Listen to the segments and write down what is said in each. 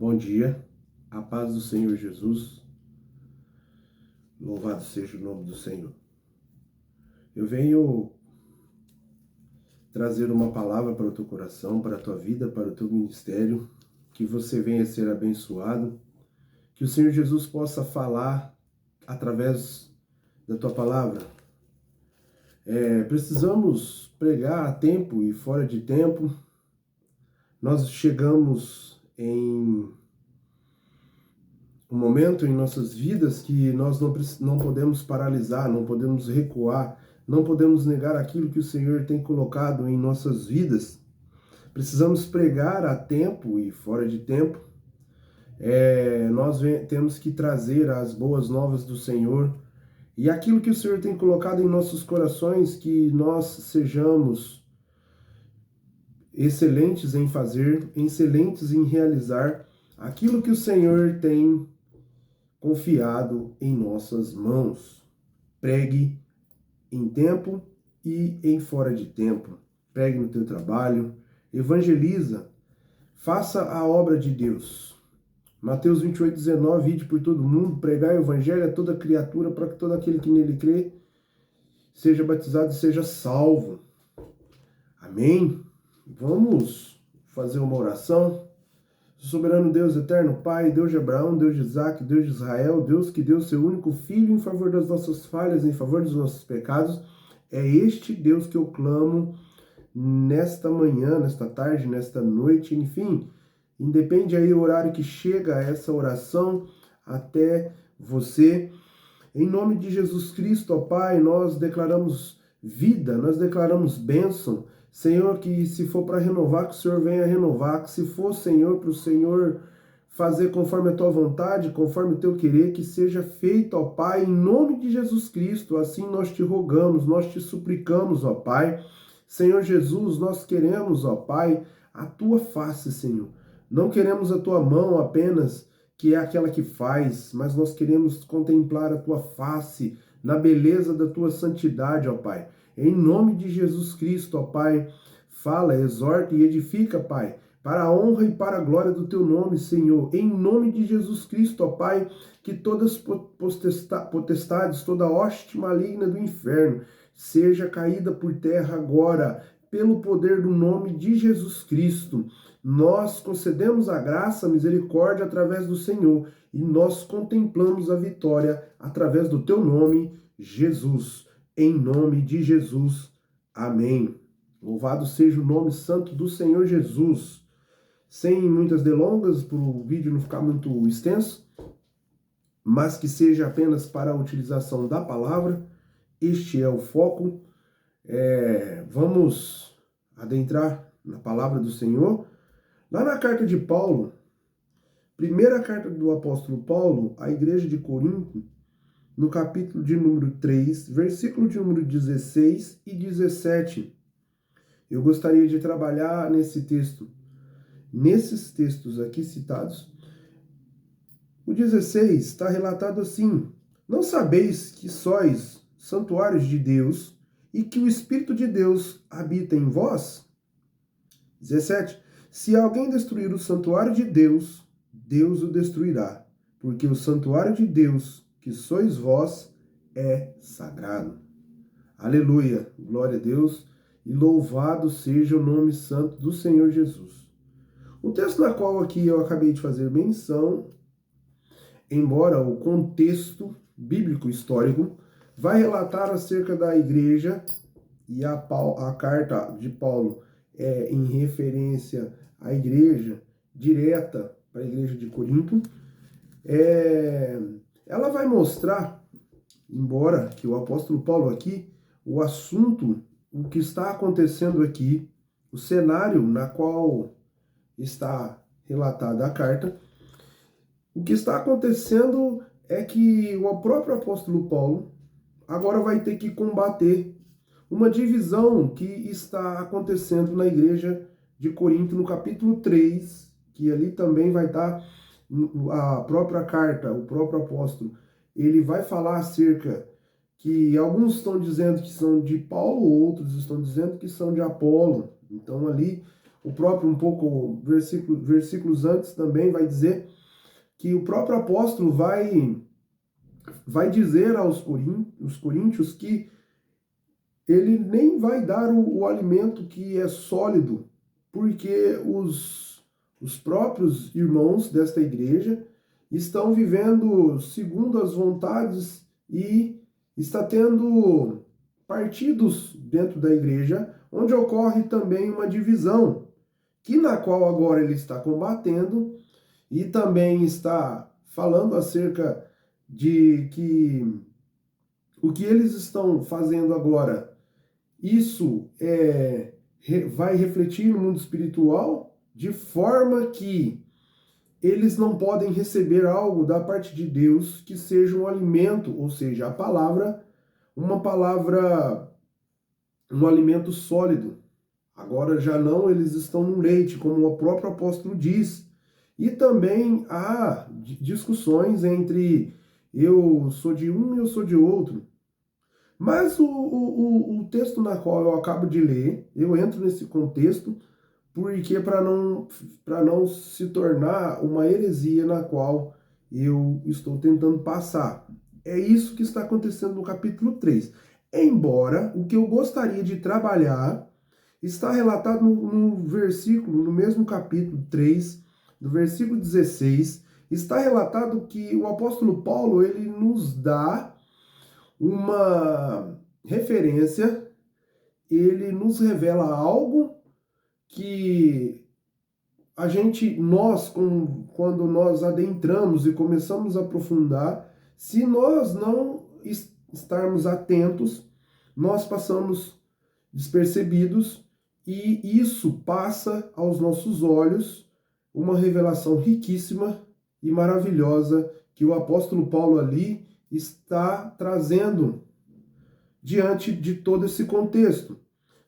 Bom dia, a paz do Senhor Jesus, louvado seja o nome do Senhor. Eu venho trazer uma palavra para o teu coração, para a tua vida, para o teu ministério, que você venha ser abençoado, que o Senhor Jesus possa falar através da tua palavra. Precisamos pregar a tempo e fora de tempo. Nós chegamos em um momento em nossas vidas que nós não podemos paralisar, não podemos recuar, não podemos negar aquilo que o Senhor tem colocado em nossas vidas. Precisamos pregar a tempo e fora de tempo. Nós temos que trazer as boas novas do Senhor e aquilo que o Senhor tem colocado em nossos corações, que nós sejamos excelentes em fazer, excelentes em realizar aquilo que o Senhor tem confiado em nossas mãos. Pregue em tempo e em fora de tempo. Pregue no teu trabalho, evangeliza, faça a obra de Deus. Mateus 28:19, ide por todo mundo, pregai o evangelho a toda criatura, para que todo aquele que nele crê seja batizado e seja salvo. Amém? Vamos fazer uma oração. Soberano Deus, eterno Pai, Deus de Abraão, Deus de Isaac, Deus de Israel, Deus que deu seu único Filho em favor das nossas falhas, em favor dos nossos pecados, é este Deus que eu clamo nesta manhã, nesta tarde, nesta noite, enfim, independe aí o horário que chega essa oração até você. Em nome de Jesus Cristo, ó Pai, nós declaramos vida, nós declaramos bênção. Senhor, que se for para renovar, que o Senhor venha renovar, que se for, Senhor, para o Senhor fazer conforme a tua vontade, conforme o teu querer, que seja feito, ó Pai, em nome de Jesus Cristo. Assim nós te rogamos, nós te suplicamos, ó Pai. Senhor Jesus, nós queremos, ó Pai, a tua face, Senhor. Não queremos a tua mão apenas, que é aquela que faz, mas nós queremos contemplar a tua face na beleza da tua santidade, ó Pai. Em nome de Jesus Cristo, ó Pai, fala, exorta e edifica, Pai, para a honra e para a glória do teu nome, Senhor. Em nome de Jesus Cristo, ó Pai, que todas potestades, toda hoste maligna do inferno seja caída por terra agora, pelo poder do nome de Jesus Cristo. Nós concedemos a graça, a misericórdia através do Senhor e nós contemplamos a vitória através do teu nome, Jesus. Em nome de Jesus. Amém. Louvado seja o nome santo do Senhor Jesus. Sem muitas delongas, para o vídeo não ficar muito extenso, mas que seja apenas para a utilização da palavra. Este é o foco. Vamos adentrar na palavra do Senhor. Lá na carta de Paulo, primeira carta do apóstolo Paulo à igreja de Corinto, no capítulo de número 3, versículo de número 16 e 17. Eu gostaria de trabalhar nesse texto, nesses textos aqui citados. O 16 está relatado assim: não sabeis que sois santuários de Deus e que o Espírito de Deus habita em vós? 17. Se alguém destruir o santuário de Deus, Deus o destruirá, porque o santuário de Deus, que sois vós, é sagrado. Aleluia, glória a Deus, e louvado seja o nome santo do Senhor Jesus. O texto na qual aqui eu acabei de fazer menção, embora o contexto bíblico histórico vai relatar acerca da igreja, e a carta de Paulo é em referência à igreja direta para a igreja de Corinto, ela vai mostrar, embora que o apóstolo Paulo aqui, o assunto, o que está acontecendo aqui, o cenário na qual está relatada a carta, o que está acontecendo é que o próprio apóstolo Paulo agora vai ter que combater uma divisão que está acontecendo na igreja de Corinto, no capítulo 3, que ali também vai estar a própria carta, o próprio apóstolo, ele vai falar acerca que alguns estão dizendo que são de Paulo, outros estão dizendo que são de Apolo. Então ali o próprio, um pouco, versículos antes também vai dizer que o próprio apóstolo vai dizer aos coríntios que ele nem vai dar o alimento que é sólido, porque os próprios irmãos desta igreja estão vivendo segundo as vontades e está tendo partidos dentro da igreja, onde ocorre também uma divisão, que na qual agora ele está combatendo e também está falando acerca de que o que eles estão fazendo agora, isso vai refletir no mundo espiritual, de forma que eles não podem receber algo da parte de Deus que seja um alimento, ou seja, a palavra, um alimento sólido. Agora já não, eles estão no leite, como o próprio apóstolo diz. E também há discussões entre eu sou de um e eu sou de outro. Mas o texto na qual eu acabo de ler, eu entro nesse contexto porque para não se tornar uma heresia na qual eu estou tentando passar. É isso que está acontecendo no capítulo 3. Embora o que eu gostaria de trabalhar está relatado no versículo, no mesmo capítulo 3, no versículo 16, está relatado que o apóstolo Paulo, ele nos dá uma referência, ele nos revela algo que quando nós adentramos e começamos a aprofundar, se nós não estarmos atentos, nós passamos despercebidos e isso passa aos nossos olhos uma revelação riquíssima e maravilhosa que o apóstolo Paulo ali está trazendo diante de todo esse contexto.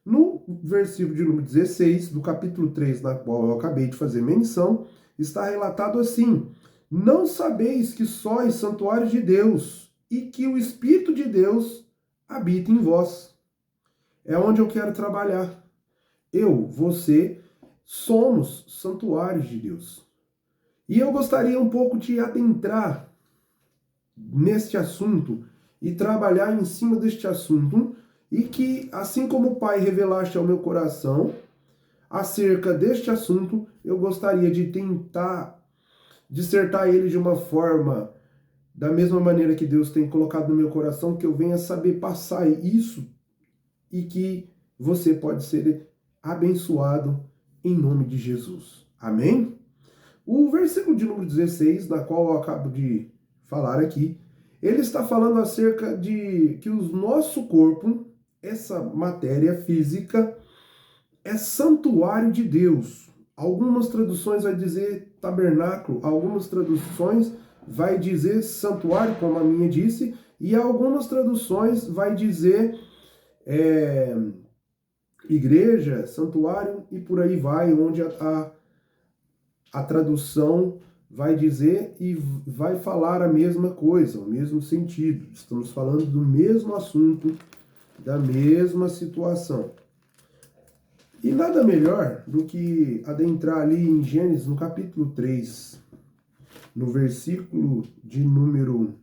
No versículo de número 16, do capítulo 3, na qual eu acabei de fazer menção, está relatado assim: não sabeis que sois santuário de Deus e que o Espírito de Deus habita em vós. É onde eu quero trabalhar. Eu, você, somos santuários de Deus. E eu gostaria um pouco de adentrar neste assunto e trabalhar em cima deste assunto, e que, assim como o Pai revelaste ao meu coração acerca deste assunto, eu gostaria de tentar dissertar ele de uma forma, da mesma maneira que Deus tem colocado no meu coração, que eu venha saber passar isso e que você pode ser abençoado em nome de Jesus. Amém? O versículo de número 16, da qual eu acabo de falar aqui, ele está falando acerca de que o nosso corpo, essa matéria física, é santuário de Deus. Algumas traduções vai dizer tabernáculo, algumas traduções vai dizer santuário, como a minha disse, e algumas traduções vai dizer igreja, santuário e por aí vai, onde a tradução vai dizer e vai falar a mesma coisa, o mesmo sentido. Estamos falando do mesmo assunto, da mesma situação. E nada melhor do que adentrar ali em Gênesis, no capítulo 3, no versículo de número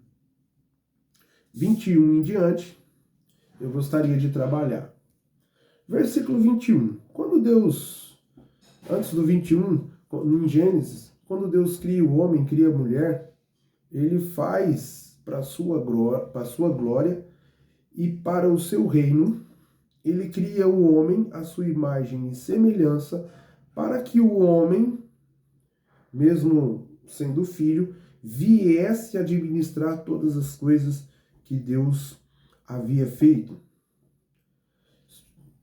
21 em diante, eu gostaria de trabalhar. Versículo 21. Quando Deus, antes do 21, em Gênesis, quando Deus cria o homem, cria a mulher, ele faz para a sua glória e para o seu reino, ele cria o homem à sua imagem e semelhança, para que o homem, mesmo sendo filho, viesse administrar todas as coisas que Deus havia feito.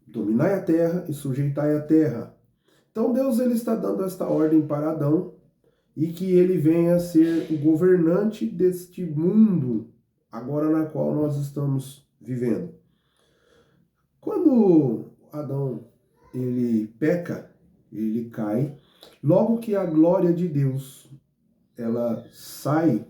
Dominai a terra e sujeitai a terra. Então Deus ele está dando esta ordem para Adão e que ele venha a ser o governante deste mundo, agora na qual nós estamos vivendo. Quando Adão ele peca, ele cai, logo que a glória de Deus ela sai,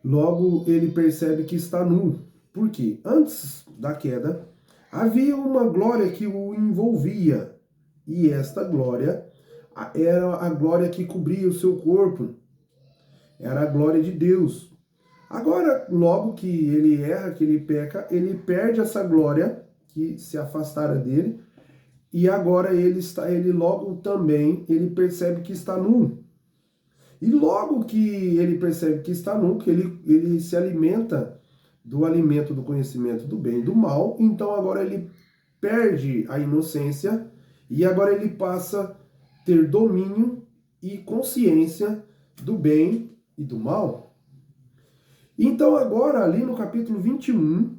logo ele percebe que está nu. Por quê? Antes da queda, havia uma glória que o envolvia. E esta glória era a glória que cobria o seu corpo, era a glória de Deus. Agora, logo que ele erra, que ele peca, ele perde essa glória que se afastara dele, e agora ele logo também, ele percebe que está nu. E logo que ele percebe que está nu, que ele se alimenta do alimento do conhecimento do bem e do mal, então agora ele perde a inocência e agora ele passa a ter domínio e consciência do bem e do mal. Então agora, ali no capítulo 21,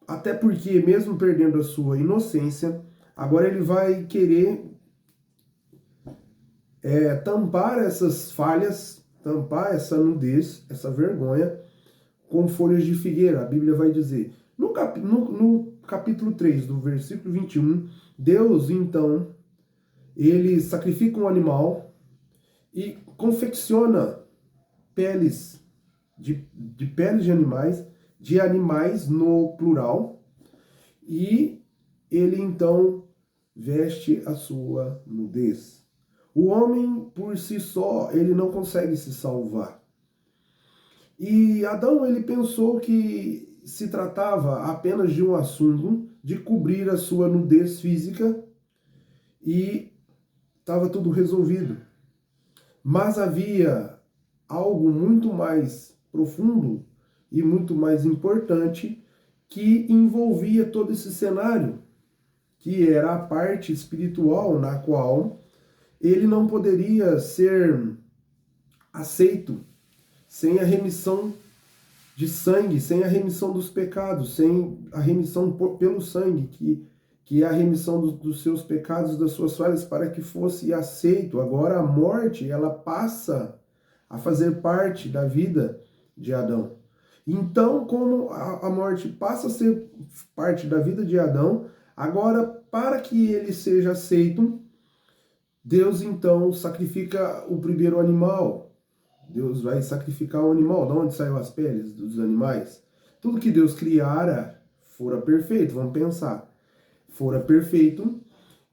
até porque mesmo perdendo a sua inocência, agora ele vai querer tampar essas falhas, tampar essa nudez, essa vergonha, com folhas de figueira. A Bíblia vai dizer. No capítulo 3, do versículo 21, Deus, então, ele sacrifica um animal e confecciona peles de peles de animais no plural, e ele então veste a sua nudez. O homem por si só, ele não consegue se salvar. E Adão, ele pensou que se tratava apenas de um assunto de cobrir a sua nudez física e estava tudo resolvido. Mas havia algo muito mais profundo e muito mais importante que envolvia todo esse cenário, que era a parte espiritual na qual ele não poderia ser aceito sem a remissão de sangue, sem a remissão dos pecados, sem a remissão pelo sangue, que é a remissão dos seus pecados, das suas falhas, para que fosse aceito. Agora a morte, ela passa a fazer parte da vida de Adão. Então, como a morte passa a ser parte da vida de Adão, agora, para que ele seja aceito, Deus então sacrifica o primeiro animal. Deus vai sacrificar o animal. De onde saiu as peles dos animais? Tudo que Deus criara fora perfeito, vamos pensar. Fora perfeito,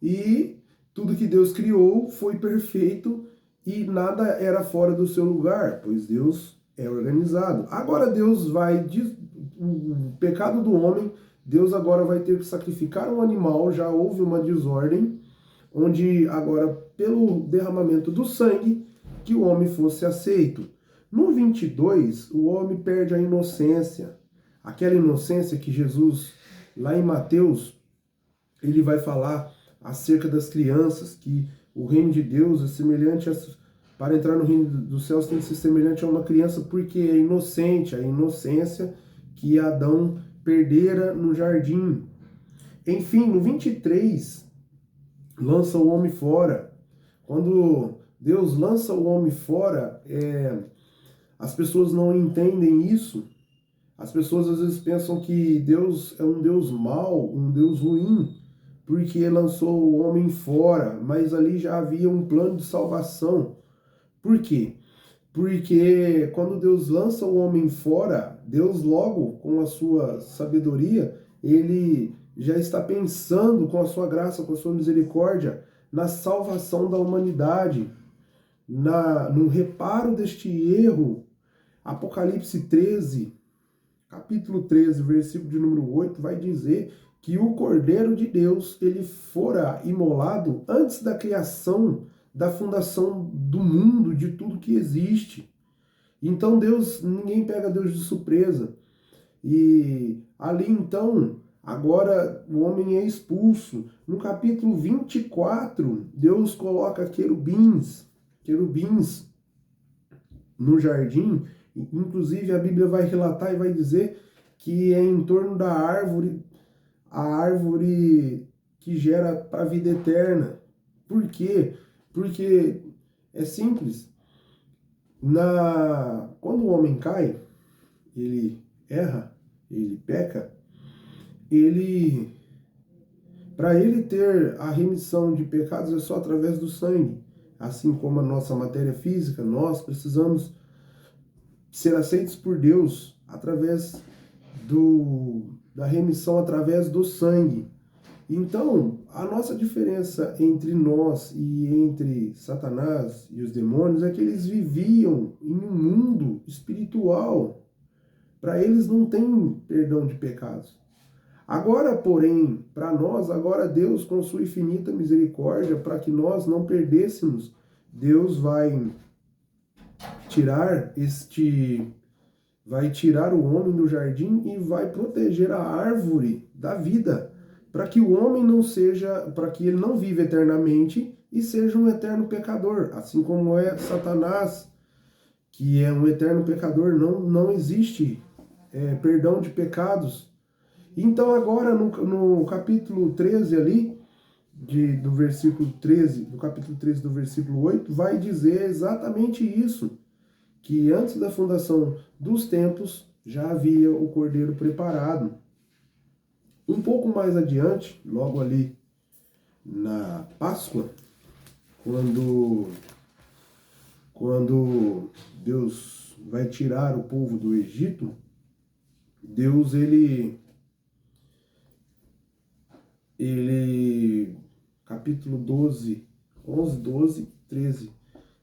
e tudo que Deus criou foi perfeito e nada era fora do seu lugar, pois Deus é organizado. Agora Deus o pecado do homem, Deus agora vai ter que sacrificar um animal, já houve uma desordem, onde agora, pelo derramamento do sangue, que o homem fosse aceito. No 22, o homem perde a inocência. Aquela inocência que Jesus, lá em Mateus, ele vai falar acerca das crianças, que o reino de Deus é semelhante para entrar no reino dos céus tem que ser semelhante a uma criança, porque é inocente, a inocência que Adão perdera no jardim. Enfim, no 23, lança o homem fora. Quando Deus lança o homem fora, as pessoas não entendem isso. As pessoas às vezes pensam que Deus é um Deus mau, um Deus ruim, porque lançou o homem fora, mas ali já havia um plano de salvação. Por quê? Porque quando Deus lança o homem fora, Deus logo, com a sua sabedoria, ele já está pensando com a sua graça, com a sua misericórdia, na salvação da humanidade, no reparo deste erro. Apocalipse 13, capítulo 13, versículo de número 8, vai dizer que o Cordeiro de Deus, ele fora imolado antes da criação, da fundação do mundo, de tudo que existe. Então ninguém pega Deus de surpresa. E ali então, agora o homem é expulso. No capítulo 24, Deus coloca querubins no jardim. Inclusive a Bíblia vai relatar e vai dizer que é em torno da árvore, a árvore que gera para a vida eterna. Por quê? Porque é simples. Quando o homem cai, ele erra, ele peca, para ele ter a remissão de pecados é só através do sangue. Assim como a nossa matéria física, nós precisamos ser aceitos por Deus através da remissão através do sangue. Então, a nossa diferença entre nós e entre Satanás e os demônios é que eles viviam em um mundo espiritual. Para eles não tem perdão de pecados. Agora, porém, para nós, agora Deus, com sua infinita misericórdia, para que nós não perdêssemos, Deus vai tirar o homem do jardim e vai proteger a árvore da vida, para que o homem não seja, para que ele não viva eternamente e seja um eterno pecador, assim como é Satanás, que é um eterno pecador. Não existe perdão de pecados. Então agora no capítulo 13 ali, do versículo 13, do capítulo 13 do versículo 8, vai dizer exatamente isso, que antes da fundação dos tempos já havia o cordeiro preparado. Um pouco mais adiante, logo ali na Páscoa, quando Deus vai tirar o povo do Egito, Deus capítulo 12, 11, 12, 13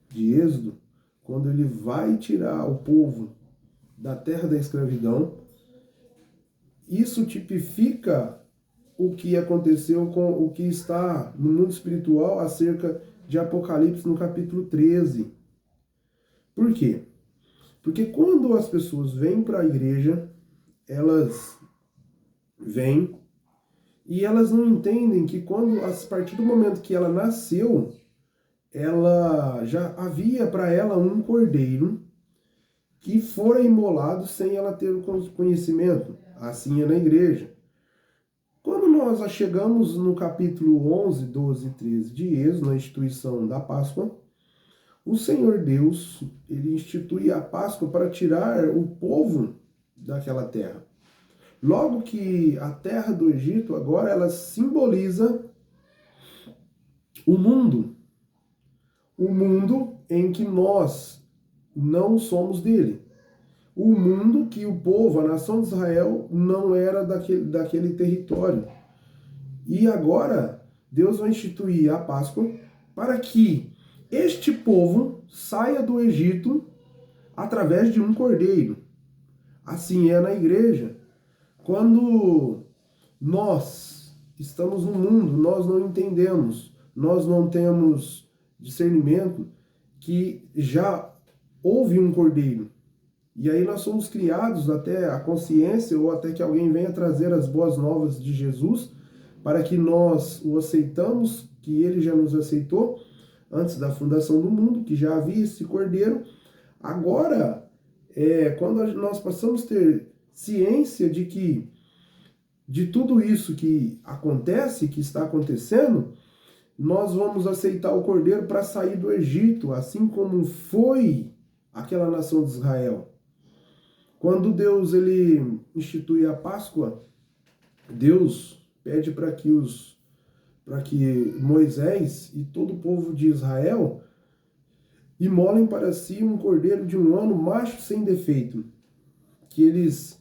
de Êxodo, quando ele vai tirar o povo da terra da escravidão, isso tipifica o que aconteceu com o que está no mundo espiritual acerca de Apocalipse no capítulo 13. Por quê? Porque quando as pessoas vêm para a igreja, elas vêm e elas não entendem que a partir do momento que ela nasceu, ela já havia para ela um cordeiro que fora imolado sem ela ter o conhecimento. Assim é na igreja. Quando nós chegamos no capítulo 11, 12 e 13 de Êxodo, na instituição da Páscoa, o Senhor Deus, ele institui a Páscoa para tirar o povo daquela terra. Logo que a terra do Egito agora ela simboliza o mundo em que nós não somos dele. O mundo que o povo, a nação de Israel, não era daquele território. E agora Deus vai instituir a Páscoa para que este povo saia do Egito através de um cordeiro. Assim é na igreja. Quando nós estamos no mundo, nós não entendemos, nós não temos discernimento que já houve um cordeiro. E aí nós somos criados até a consciência ou até que alguém venha trazer as boas novas de Jesus para que nós o aceitamos, que ele já nos aceitou antes da fundação do mundo, que já havia esse cordeiro. Agora, quando nós passamos a ter ciência de tudo isso que acontece, que está acontecendo, nós vamos aceitar o cordeiro para sair do Egito, assim como foi aquela nação de Israel. Quando Deus ele institui a Páscoa, Deus pede para que Moisés e todo o povo de Israel imolem para si um cordeiro de um ano, macho sem defeito, que eles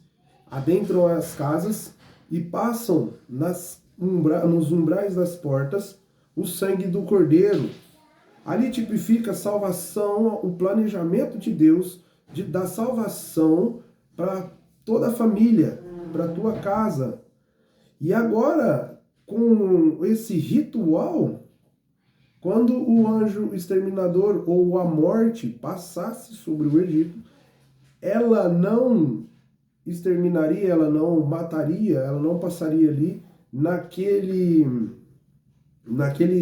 adentram as casas e passam nos umbrais das portas o sangue do cordeiro. Ali tipifica a salvação, o planejamento de Deus da salvação para toda a família, para a tua casa. E agora, com esse ritual, quando o anjo exterminador ou a morte passasse sobre o Egito, ela não exterminaria, ela não mataria, ela não passaria ali naquele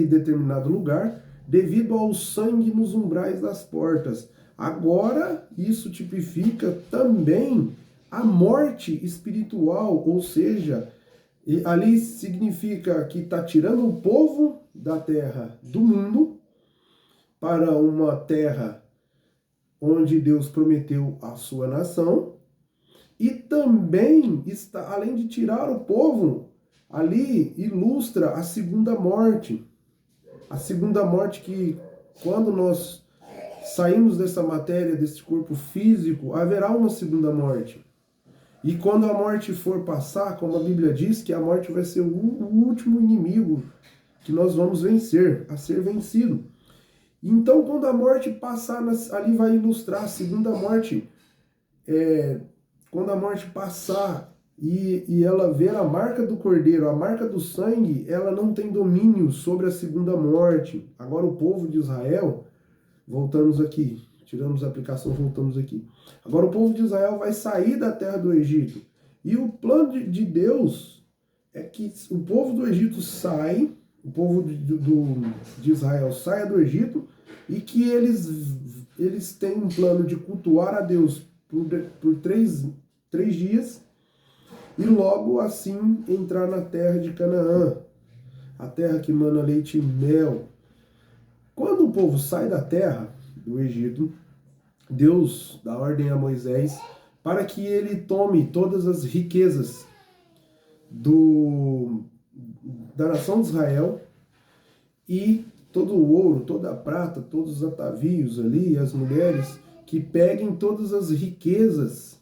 determinado lugar, devido ao sangue nos umbrais das portas. Agora, isso tipifica também a morte espiritual, ou seja, ali significa que está tirando o povo da terra do mundo para uma terra onde Deus prometeu a sua nação, e também está, além de tirar o povo, ali ilustra a segunda morte. A segunda morte que, quando nós saímos dessa matéria, desse corpo físico, haverá uma segunda morte. E quando a morte for passar, como a Bíblia diz, que a morte vai ser o último inimigo que nós vamos vencer, a ser vencido. Então, quando a morte passar, ali vai ilustrar a segunda morte. Quando a morte passar e ela ver a marca do cordeiro, a marca do sangue, ela não tem domínio sobre a segunda morte. Agora o povo de Israel, voltamos aqui, tiramos a aplicação, voltamos aqui. Agora o povo de Israel vai sair da terra do Egito. E o plano de Deus é que o povo do Egito sai, o povo de Israel saia do Egito e que eles têm um plano de cultuar a Deus por três dias e logo assim entrar na terra de Canaã, a terra que mana leite e mel. Quando o povo sai da terra do Egito, Deus dá ordem a Moisés para que ele tome todas as riquezas da nação de Israel e todo o ouro, toda a prata, todos os atavios ali, as mulheres, que peguem todas as riquezas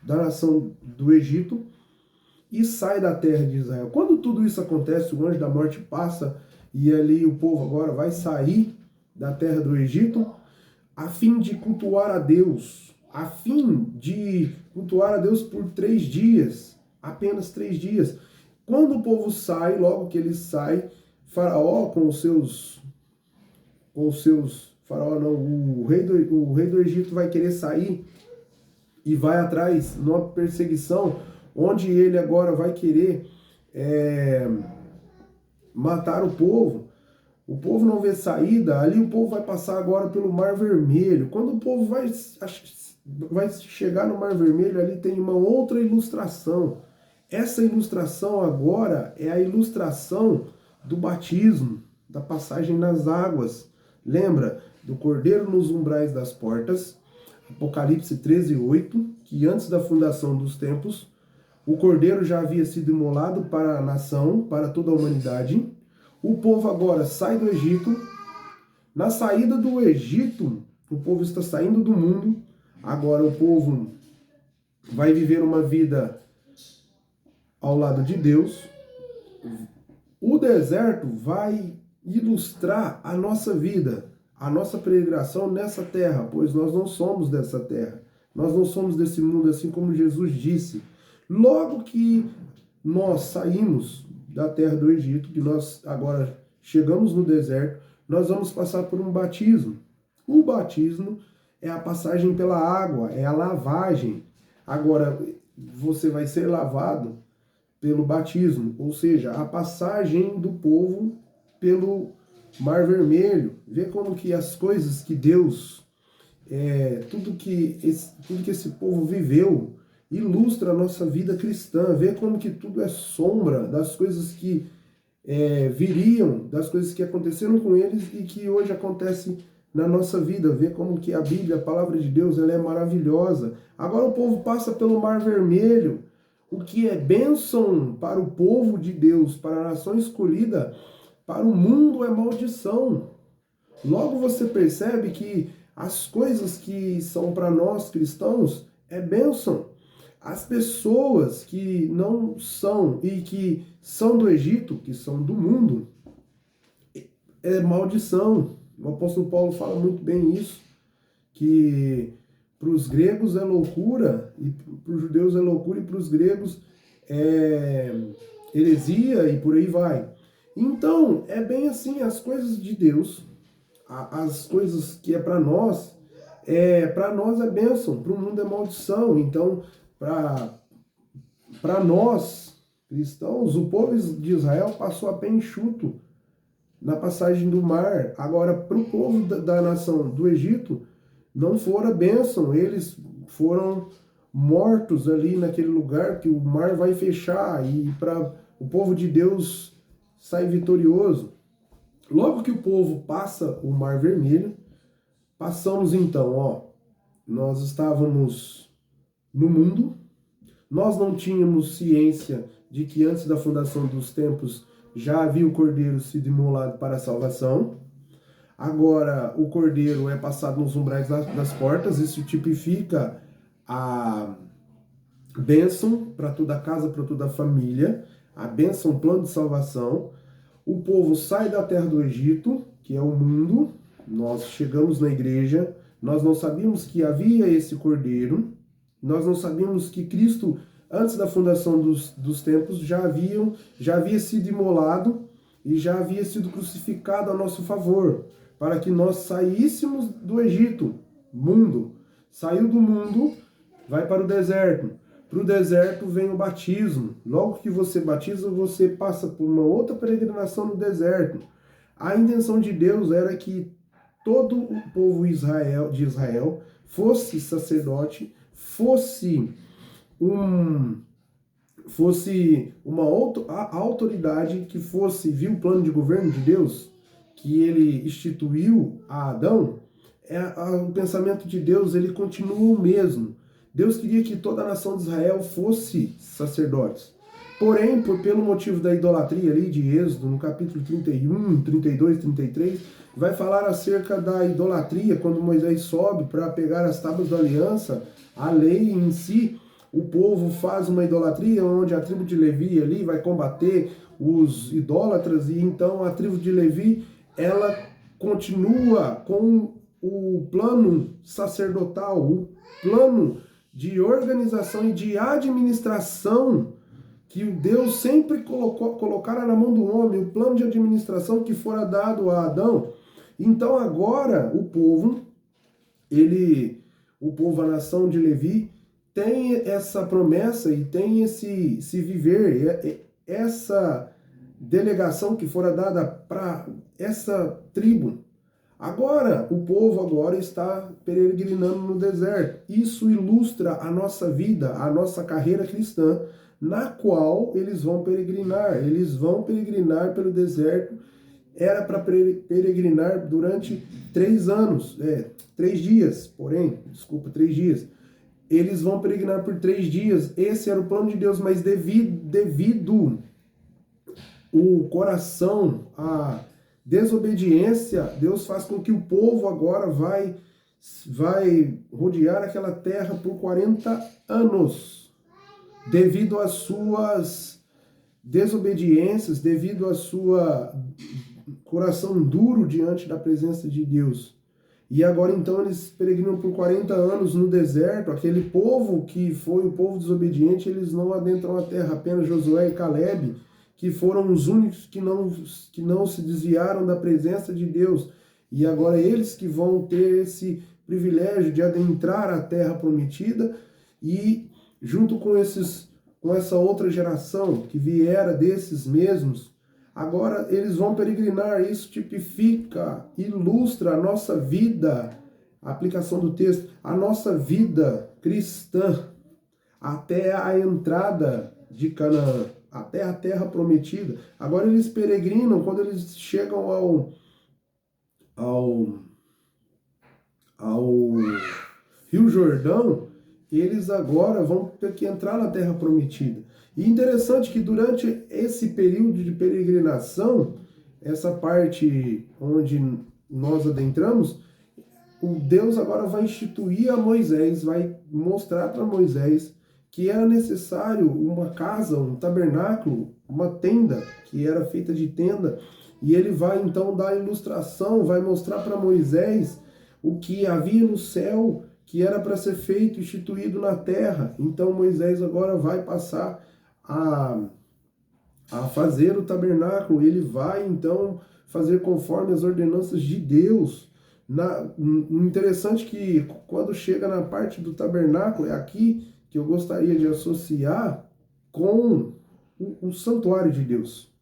da nação do Egito e sai da terra de Israel. Quando tudo isso acontece, o anjo da morte passa e ali o povo agora vai sair da terra do Egito a fim de cultuar a Deus, por 3 dias, apenas 3 dias. Quando o povo sai, logo que ele sai, Faraó o rei do Egito vai querer sair e vai atrás numa perseguição, onde ele agora vai querer matar o povo. O povo não vê saída, ali o povo vai passar agora pelo Mar Vermelho. Quando o povo vai chegar no Mar Vermelho, ali tem uma outra ilustração. Essa ilustração agora é a ilustração do batismo, da passagem nas águas. Lembra do cordeiro nos umbrais das portas, Apocalipse 13:8, que antes da fundação dos tempos, o cordeiro já havia sido imolado para a nação, para toda a humanidade. O povo agora sai do Egito. Na saída do Egito, o povo está saindo do mundo. Agora o povo vai viver uma vida ao lado de Deus. O deserto vai ilustrar a nossa vida, a nossa peregrinação nessa terra, pois nós não somos dessa terra. Nós não somos desse mundo, assim como Jesus disse. Logo que nós saímos da terra do Egito, que nós agora chegamos no deserto, nós vamos passar por um batismo. O batismo é a passagem pela água, é a lavagem. Agora, você vai ser lavado pelo batismo, ou seja, a passagem do povo pelo Mar Vermelho. Vê como que as coisas que Deus, tudo que esse povo viveu, ilustra a nossa vida cristã. Vê como que tudo é sombra das coisas que viriam, das coisas que aconteceram com eles e que hoje acontecem na nossa vida. Vê como que a Bíblia, a palavra de Deus, ela é maravilhosa. Agora o povo passa pelo Mar Vermelho. O que é bênção para o povo de Deus, para a nação escolhida, para o mundo é maldição. Logo você percebe que as coisas que são para nós cristãos é bênção. As pessoas que não são e que são do Egito, que são do mundo, é maldição. O apóstolo Paulo fala muito bem isso, que para os gregos é loucura, e para os judeus é loucura, e para os gregos é heresia, e por aí vai. Então, é bem assim, as coisas de Deus, as coisas que é para nós é bênção, para o mundo é maldição. Então, para nós, cristãos, o povo de Israel passou a pé enxuto na passagem do mar. Agora, para o povo da nação do Egito, não fora bênção, eles foram mortos ali naquele lugar que o mar vai fechar, e para o povo de Deus sai vitorioso. Logo que o povo passa o Mar Vermelho, passamos então, nós estávamos no mundo, nós não tínhamos ciência de que antes da fundação dos tempos já havia o cordeiro sido imolado para a salvação. Agora o cordeiro é passado nos umbrais das portas. Isso tipifica bênção para toda a casa, para toda a família, a bênção, plano de salvação. O povo sai da terra do Egito, que é o mundo. Nós chegamos na igreja, nós não sabíamos que havia esse cordeiro, nós não sabíamos que Cristo, antes da fundação dos tempos, já havia sido imolado e já havia sido crucificado a nosso favor, para que nós saíssemos do Egito, mundo. Saiu do mundo, vai para o deserto. Para o deserto vem o batismo. Logo que você batiza, você passa por uma outra peregrinação no deserto. A intenção de Deus era que todo o povo de Israel fosse sacerdote, fosse uma autoridade, que viu o plano de governo de Deus, que ele instituiu a Adão. O pensamento de Deus, ele continua o mesmo. Deus queria que toda a nação de Israel fosse sacerdotes. Porém, pelo motivo da idolatria ali de Êxodo, no capítulo 31, 32, 33, vai falar acerca da idolatria, quando Moisés sobe para pegar as tábuas da aliança, a lei em si, o povo faz uma idolatria, onde a tribo de Levi ali vai combater os idólatras, e então a tribo de Levi, ela continua com o plano sacerdotal, o plano de organização e de administração que o Deus sempre colocara na mão do homem, o plano de administração que fora dado a Adão. Então agora o povo, a nação de Levi, tem essa promessa e tem esse viver, essa delegação que fora dada para essa tribo. Agora, o povo agora está peregrinando no deserto. Isso ilustra a nossa vida, a nossa carreira cristã, na qual eles vão peregrinar. Eles vão peregrinar pelo deserto. Era para peregrinar durante 3 anos, 3 dias, 3 dias. Eles vão peregrinar por 3 dias. Esse era o plano de Deus, mas devido o coração, a desobediência, Deus faz com que o povo agora vai rodear aquela terra por 40 anos, devido às suas desobediências, devido ao seu coração duro diante da presença de Deus. E agora então eles peregrinam por 40 anos no deserto. Aquele povo que foi o povo desobediente, eles não adentram a terra, apenas Josué e Calebe, que foram os únicos que não se desviaram da presença de Deus. E agora eles que vão ter esse privilégio de adentrar a terra prometida, e junto com essa outra geração que viera desses mesmos, agora eles vão peregrinar. Isso tipifica, ilustra a nossa vida, a aplicação do texto, a nossa vida cristã, até a entrada de Canaã, até a terra prometida. Agora eles peregrinam, quando eles chegam ao Rio Jordão, eles agora vão ter que entrar na terra prometida. E interessante que durante esse período de peregrinação, essa parte onde nós adentramos, o Deus agora vai instituir a Moisés, vai mostrar para Moisés que era necessário uma casa, um tabernáculo, uma tenda, que era feita de tenda, e ele vai então dar a ilustração, vai mostrar para Moisés o que havia no céu, que era para ser feito, instituído na terra. Então Moisés agora vai passar a fazer o tabernáculo, ele vai então fazer conforme as ordenanças de Deus. Interessante que quando chega na parte do tabernáculo, é aqui que eu gostaria de associar com o santuário de Deus.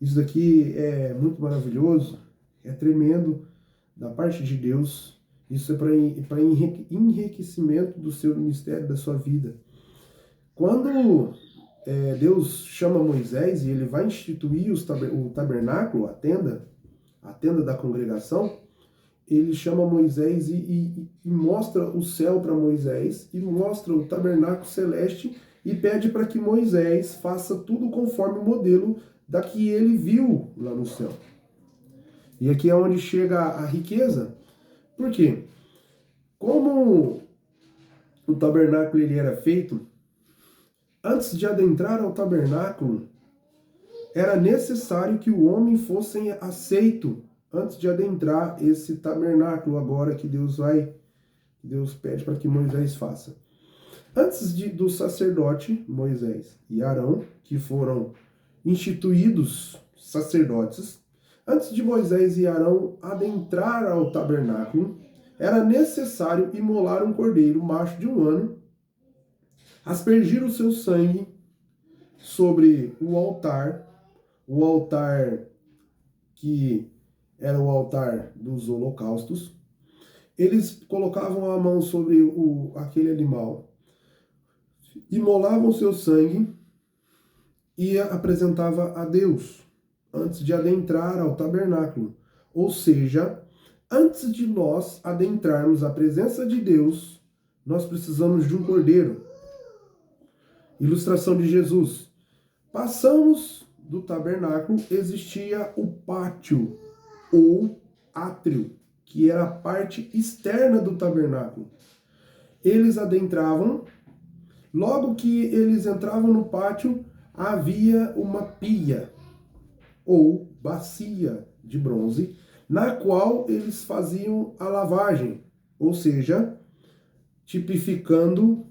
Isso daqui é muito maravilhoso, é tremendo da parte de Deus. Isso é para enriquecimento do seu ministério, da sua vida. Quando Deus chama Moisés e ele vai instituir o tabernáculo, a tenda da congregação, ele chama Moisés e mostra o céu para Moisés, e mostra o tabernáculo celeste, e pede para que Moisés faça tudo conforme o modelo da que ele viu lá no céu. E aqui é onde chega a riqueza. Por quê? Como o tabernáculo ele era feito Antes de adentrar ao tabernáculo, era necessário que o homem fosse aceito antes de adentrar esse tabernáculo agora que Deus pede para que Moisés faça. Antes do sacerdote Moisés e Arão, que foram instituídos sacerdotes, antes de Moisés e Arão adentrar ao tabernáculo, era necessário imolar um cordeiro macho de 1 ano, aspergir o seu sangue sobre o altar que era o altar dos holocaustos. Eles colocavam a mão sobre aquele animal, imolavam seu sangue e apresentava a Deus antes de adentrar ao tabernáculo. Ou seja, antes de nós adentrarmos a presença de Deus, nós precisamos de um cordeiro. Ilustração de Jesus. Passamos do tabernáculo, existia o pátio ou átrio, que era a parte externa do tabernáculo. Eles adentravam, logo que eles entravam no pátio, havia uma pia ou bacia de bronze, na qual eles faziam a lavagem, ou seja, tipificando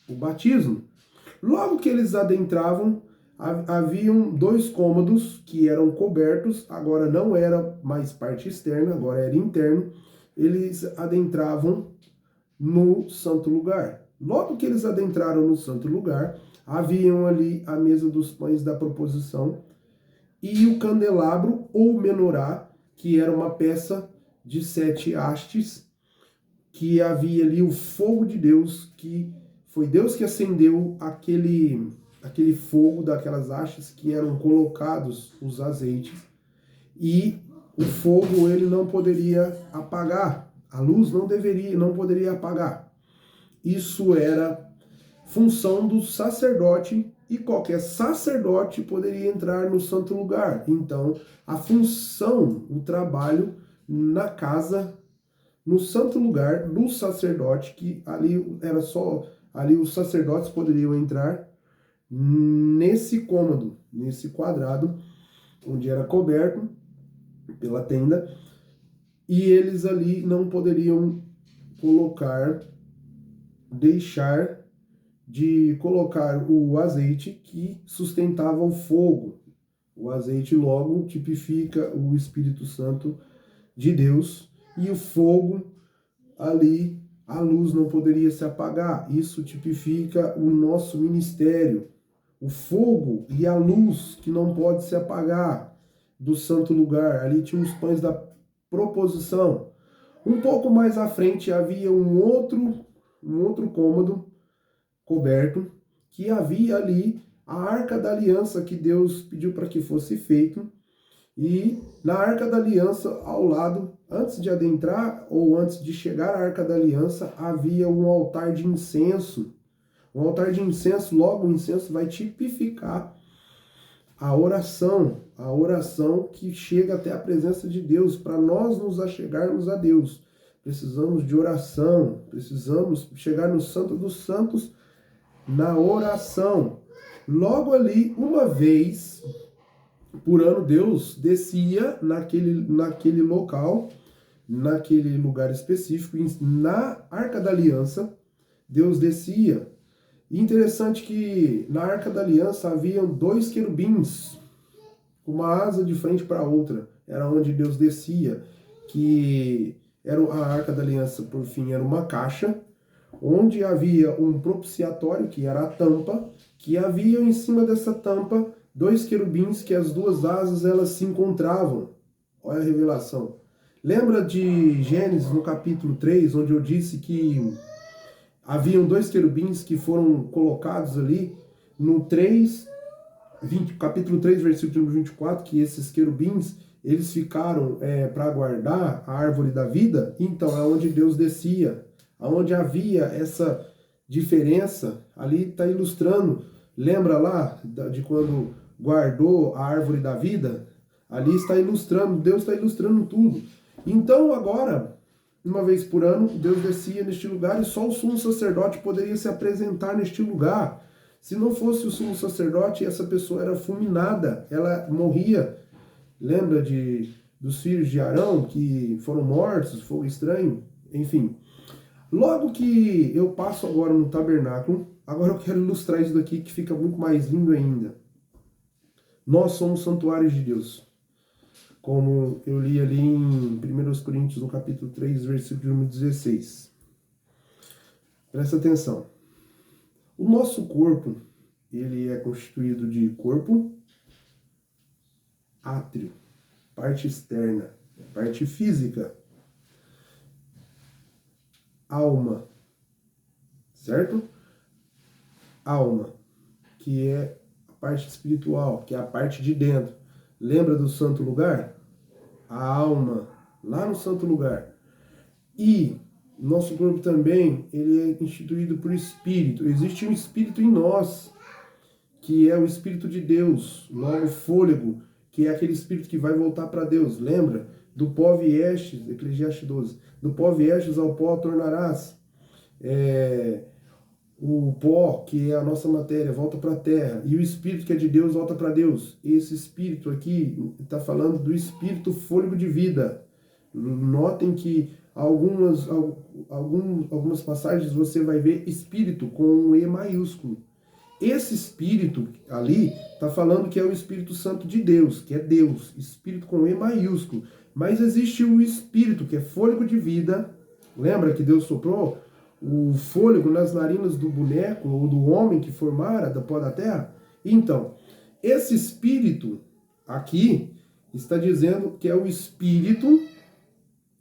o batismo. Logo que eles adentravam, haviam 2 cômodos que eram cobertos, agora não era mais parte externa, agora era interno. Eles adentravam no santo lugar. Logo que eles adentraram no santo lugar, haviam ali a mesa dos pães da proposição e o candelabro ou menorá, que era uma peça de 7 hastes, que havia ali o fogo de Deus, que foi Deus que acendeu aquele fogo daquelas hastes que eram colocados os azeites, e o fogo ele não poderia apagar, a luz não poderia apagar. Isso era função do sacerdote, e qualquer sacerdote poderia entrar no santo lugar. Então, a função, o trabalho na casa, no santo lugar do sacerdote, que ali era só, ali os sacerdotes poderiam entrar nesse cômodo, nesse quadrado, onde era coberto pela tenda, e eles ali não poderiam deixar de colocar o azeite que sustentava o fogo. O azeite logo tipifica o Espírito Santo de Deus, e o fogo ali, a luz não poderia se apagar. Isso tipifica o nosso ministério. O fogo e a luz que não pode se apagar do santo lugar. Ali tinha os pães da proposição. Um pouco mais à frente havia um outro cômodo coberto, que havia ali a Arca da Aliança que Deus pediu para que fosse feito. E na Arca da Aliança, ao lado, antes de adentrar ou antes de chegar à Arca da Aliança, havia um altar de incenso. Um altar de incenso, logo o incenso vai tipificar a oração que chega até a presença de Deus. Para nós nos achegarmos a Deus, precisamos de oração, precisamos chegar no Santo dos Santos na oração. Logo ali, uma vez por ano, Deus descia naquele local, naquele lugar específico, na Arca da Aliança, Deus descia. E interessante que na Arca da Aliança haviam 2 querubins, uma asa de frente para a outra, era onde Deus descia, que era a Arca da Aliança, por fim, era uma caixa, onde havia um propiciatório, que era a tampa, que havia em cima dessa tampa 2 querubins, que as 2 asas elas se encontravam. Olha a revelação. Lembra de Gênesis no capítulo 3, onde eu disse que haviam 2 querubins que foram colocados ali no capítulo 3, versículo 24, que esses querubins eles ficaram para guardar a árvore da vida? Então é onde Deus descia, onde havia essa diferença, ali está ilustrando. Lembra lá de quando guardou a árvore da vida? Ali está ilustrando, Deus está ilustrando tudo. Então agora, uma vez por ano, Deus descia neste lugar e só o sumo sacerdote poderia se apresentar neste lugar. Se não fosse o sumo sacerdote, essa pessoa era fulminada, ela morria. Lembra dos filhos de Arão que foram mortos, fogo estranho? Enfim. Logo que eu passo agora no tabernáculo, agora eu quero ilustrar isso daqui que fica muito mais lindo ainda. Nós somos santuários de Deus. Como eu li ali em 1 Coríntios, no capítulo 3, versículo 16. Presta atenção. O nosso corpo, ele é constituído de corpo, átrio, parte externa, parte física, alma, certo? Alma, que é a parte espiritual, que é a parte de dentro. Lembra do santo lugar? A alma, lá no santo lugar. E nosso corpo também, ele é instituído por espírito. Existe um espírito em nós, que é o Espírito de Deus, logo fôlego, que é aquele espírito que vai voltar para Deus. Lembra? Do pó viestes, Eclesiastes 12. Do pó viestes ao pó tornarás. O pó, que é a nossa matéria, volta para a terra. E o espírito que é de Deus volta para Deus. Esse espírito aqui está falando do espírito fôlego de vida. Notem que algumas passagens você vai ver espírito com um E maiúsculo. Esse espírito ali está falando que é o Espírito Santo de Deus, que é Deus, espírito com E maiúsculo. Mas existe o espírito, que é fôlego de vida. Lembra que Deus soprou o fôlego nas narinas do boneco ou do homem que formara da pó da terra? Então, esse espírito aqui está dizendo que é o espírito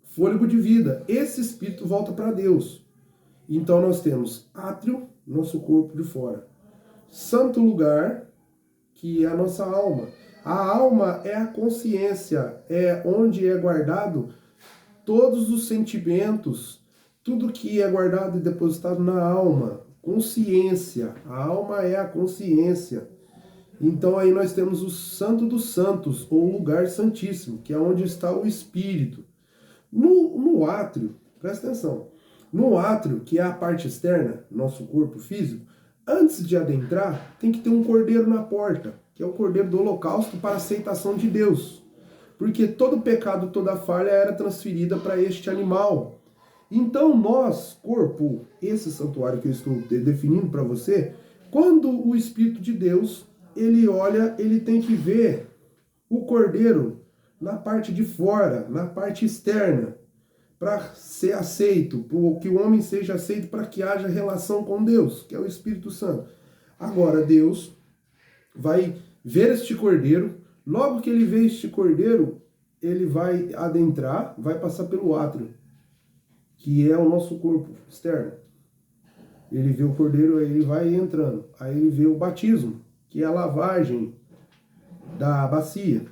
fôlego de vida. Esse espírito volta para Deus. Então nós temos átrio, nosso corpo de fora. Santo lugar, que é a nossa alma. A alma é a consciência, é onde é guardado todos os sentimentos, tudo que é guardado e depositado na alma. Consciência. A alma é a consciência. Então aí nós temos o Santo dos Santos, ou lugar santíssimo, que é onde está o Espírito. No átrio, presta atenção, no átrio, que é a parte externa, nosso corpo físico, antes de adentrar, tem que ter um cordeiro na porta, que é o cordeiro do holocausto para a aceitação de Deus. Porque todo pecado, toda falha era transferida para este animal. Então nós, corpo, esse santuário que eu estou definindo para você, quando o Espírito de Deus, ele olha, ele tem que ver o cordeiro na parte de fora, na parte externa, para ser aceito, para que o homem seja aceito, para que haja relação com Deus, que é o Espírito Santo. Agora Deus vai ver este cordeiro, logo que ele vê este cordeiro, ele vai adentrar, vai passar pelo átrio, que é o nosso corpo externo. Ele vê o cordeiro, aí ele vai entrando, aí ele vê o batismo, que é a lavagem da bacia.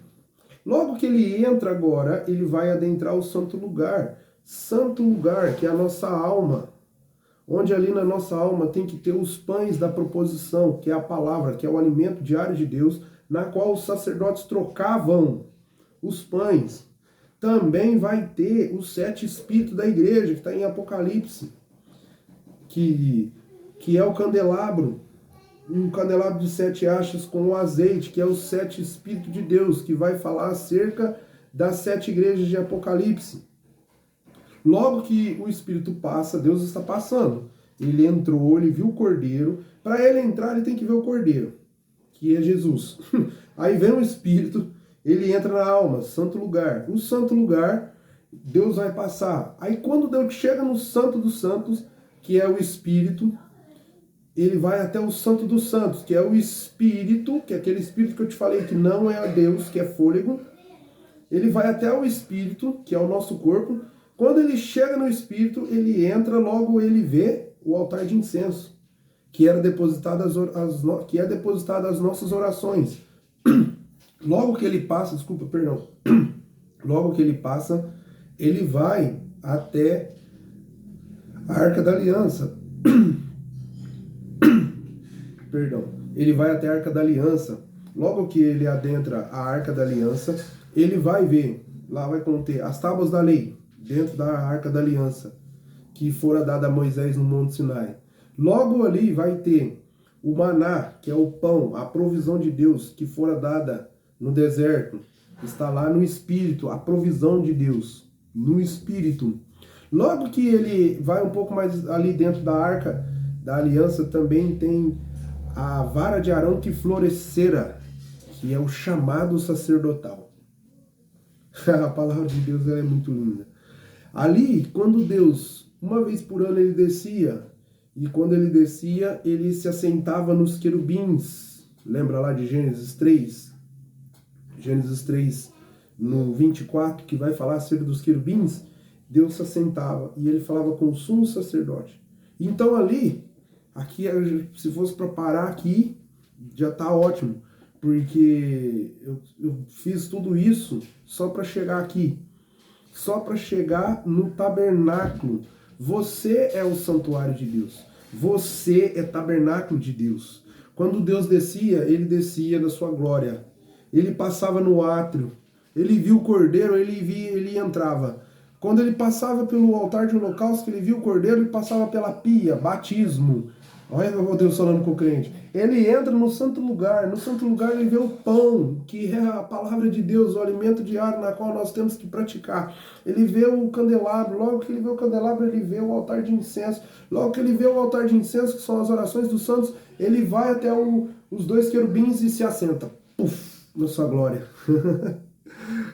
Logo que ele entra agora, ele vai adentrar o santo lugar, que é a nossa alma, onde ali na nossa alma tem que ter os pães da proposição, que é a palavra, que é o alimento diário de Deus, na qual os sacerdotes trocavam os pães. Também vai ter os 7 espíritos da igreja, que está em Apocalipse, que é o candelabro, um candelabro de 7 hastes com o azeite, que é os 7 espíritos de Deus, que vai falar acerca das 7 igrejas de Apocalipse. Logo que o Espírito passa, Deus está passando. Ele entrou, ele viu o cordeiro. Para ele entrar, ele tem que ver o cordeiro, que é Jesus. Aí vem o Espírito, ele entra na alma, santo lugar. O santo lugar, Deus vai passar. Aí quando Deus chega no santo dos santos, que é o Espírito, ele vai até o santo dos santos, que é o Espírito, que é aquele Espírito que eu te falei que não é a Deus, que é fôlego. Ele vai até o Espírito, que é o nosso corpo. Quando ele chega no Espírito, ele entra, logo ele vê o altar de incenso, que era depositado que é depositado as nossas orações. Logo que ele passa, logo que ele passa, ele vai até a Arca da Aliança. Ele vai até a Arca da Aliança. Logo que ele adentra a Arca da Aliança, ele vai ver, lá vai conter as tábuas da lei, dentro da Arca da Aliança, que fora dada a Moisés no Monte Sinai. Logo ali vai ter O maná, que é o pão, a provisão de Deus que fora dada no deserto, está lá no Espírito, a provisão de Deus, no Espírito. Logo que ele vai um pouco mais ali dentro da arca da aliança, também tem a vara de Arão que florescera, que é o chamado sacerdotal. A palavra de Deus é muito linda. Ali, quando Deus, uma vez por ano, ele descia, e quando ele descia, ele se assentava nos querubins. Lembra lá de Gênesis 3? Gênesis 3, no 24, que vai falar acerca dos querubins. Deus se assentava e ele falava com o sumo sacerdote. Então ali, aqui, se fosse para parar aqui, já está ótimo, porque eu fiz tudo isso só para chegar aqui, só para chegar no tabernáculo. Você é o santuário de Deus, você é tabernáculo de Deus. Quando Deus descia, ele descia na sua glória, ele passava no átrio, ele viu o cordeiro, ele entrava. Quando ele passava pelo altar de holocausto, ele viu o cordeiro, ele passava pela pia, batismo. Olha o Deus falando com o crente. Ele entra no santo lugar ele vê o pão, que é a palavra de Deus, o alimento diário na qual nós temos que praticar. Ele vê o candelabro, logo que ele vê o candelabro, ele vê o altar de incenso. Logo que ele vê o altar de incenso, que são as orações dos santos, ele vai até os dois querubins e se assenta. Puf, na sua glória.